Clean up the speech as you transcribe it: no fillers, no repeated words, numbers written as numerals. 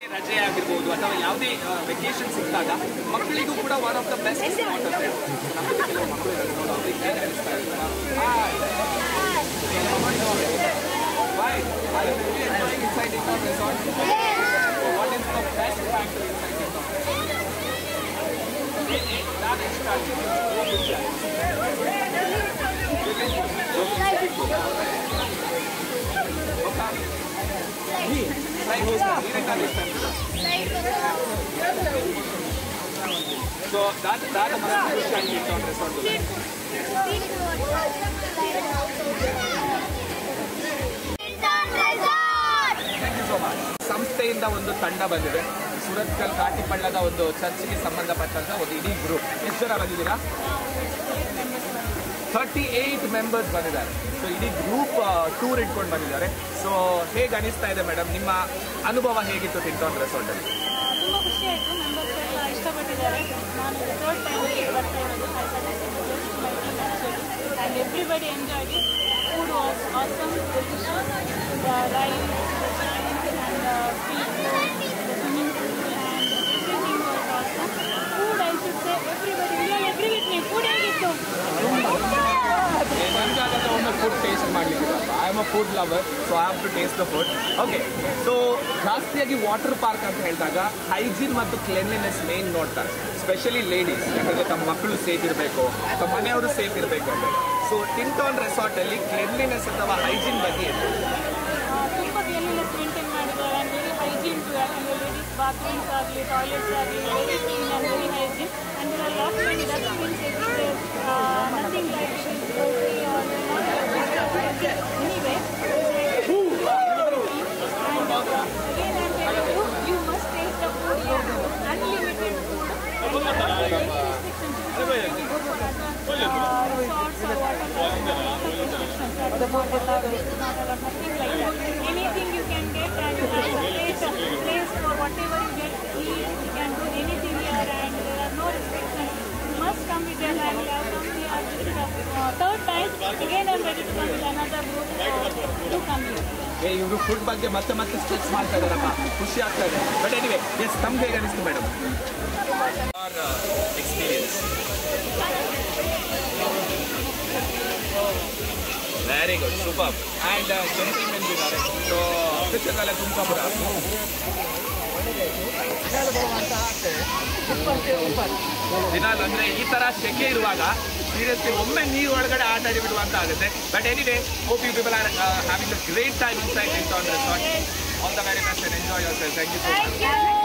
ರಜೆ ಆಗಿರ್ಬೋದು ಅಥವಾ ಯಾವುದೇ ವೆಕೇಶನ್ ಸಿಕ್ಕಾಗ ಮಕ್ಕಳಿಗೂ ಕೂಡ one of the best spot ಅಂತ ಹೇಳ್ಬೋದು. ನಮ್ಮಲ್ಲಿ ಕೆಲವು ಮಕ್ಕಳು ಇರೋದು ಅವ್ರಿಗೆ ಏನು ಅನಿಸ್ತಾ ಇರ್ತಾರೆ Why? Are you really enjoying inside Indore Resort? What is the best factor inside Indore? That is starting. So that is the Indore Resort. ಸಂಸ್ಥೆಯಿಂದ ಒಂದು ತಂಡ ಬಂದಿದೆ. ಸುರತ್ಕಲ್ ಕಾಟಿಪಳ್ಳದ ಒಂದು ಚರ್ಚ್ಗೆ ಸಂಬಂಧಪಟ್ಟಂತ ಒಂದು ಇಡೀ ಗ್ರೂಪ್. ಎಷ್ಟು ಜನ ಬಂದಿದ್ದೀರಾ? 38 ಮೆಂಬರ್ಸ್ ಬಂದಿದ್ದಾರೆ. ಸೊ ಇಡೀ ಗ್ರೂಪ್ ಟೂರ್ ಇಟ್ಕೊಂಡು ಬಂದಿದ್ದಾರೆ. ಸೊ ಹೇಗೆ ಅನಿಸ್ತಾ ಇದೆ ಮೇಡಮ್, ನಿಮ್ಮ ಅನುಭವ ಹೇಗಿತ್ತು ಟಿಂಟಾನ್ ರೆಸಾರ್ಟ್ ಅಲ್ಲಿ? ತುಂಬ ಖುಷಿ ಆಯಿತು. ಮೆಂಬರ್ಸ್ ಎಲ್ಲ ಇಷ್ಟಪಟ್ಟಿದ್ದಾರೆ. ನಾನು ರೆಸಾರ್ಟ್ ಟೈಮಿಗೆ ಬರ್ತಾ ಇರೋದು 5:30 and everybody enjoyed it. Food was awesome, delicious. The rides, the chimes and the speedboat, the swimming pool and everything was awesome. Food, I should say, everybody, we all agree with me. Food ಹೇಗಿತ್ತು? ನನಗಾಗತ್ತೆ ಒಮ್ಮೆ food taste ಮಾಡಲಿಕ್ಕೆ. I am a food lover, so I have to taste the food. Okay, so ಜಾಸ್ತಿಯಾಗಿ water park ಅಂತ ಹೇಳಿದಾಗ hygiene ಮತ್ತು cleanliness main ನೋಡ್ತಾರೆ, specially ladies. ಯಾಕಂದರೆ ತಮ್ಮ ಮಕ್ಕಳು ಸೇಫ್ ಇರಬೇಕು, ತಮ್ಮ ಮನೆಯವರು ಸೇಫ್ ಇರಬೇಕು ಅಂತ. ಸೊ ಟಿಂಟಾನ್ ರೆಸಾರ್ಟ್ ಅಲ್ಲಿ ಕ್ಲೀನ್ಲಿನೆಸ್ ಅಥವಾ ಹೈಜೀನ್ ಬಗ್ಗೆ ತುಂಬ ಕ್ಲೀನ್ಲಿನೆಸ್ ಮೇಂಟೈನ್ ಮಾಡಿದ್ದಾರೆ. And very hygiene too. ಯಾಕಂದರೆ ಲೇಡೀಸ್ ಬಾತ್ರೂಮ್ಸ್ ಆಗಲಿ, ಟಾಯ್ಲೆಟ್ಸ್ ಆಗಲಿ, very clean and very hygiene. And there are lots many dustbins everywhere. Nothing like it is dirty or anyway. And again I am telling you, you must taste the food here. Unlimited food. Restrictions. Resorts or whatever. Nothing like that. Anything you can get and place for whatever you get. You can do anything here and there are no restrictions. You must come with your family. I have come here. This is the third time. Again I am ready to come with another group to come here. ಇವರು food ಬಗ್ಗೆ ಮತ್ತೆ stress ಮಾಡ್ತಾ ಇದ್ದಾರಪ್ಪ, ಖುಷಿ ಆಗ್ತಾ ಇದೆ. But anyway, S, ತಮ್ಗೆ ಹೇಗೆ ಅನಿಸ್ತು madam experience? Very good, super. And gentlemen ಇದ್ದಾರೆ. ಸೊ ಅಫಿಷಿಯಲ್ ತುಮಕೂರ ದಿನಾಲ್ ಅಂದರೆ ಈ ಥರ ಸೆಕೆ ಇರುವಾಗ ಸೀರಿಯಸ್ಲಿ ಒಮ್ಮೆ ನೀರು ಒಳಗಡೆ ಆಟ ಆಡಿ ಬಿಡುವಂತ ಆಗುತ್ತೆ. But anyway, hope you people are having a great time inside Tintan resort. All the very best and enjoy yourself. Thank you so much.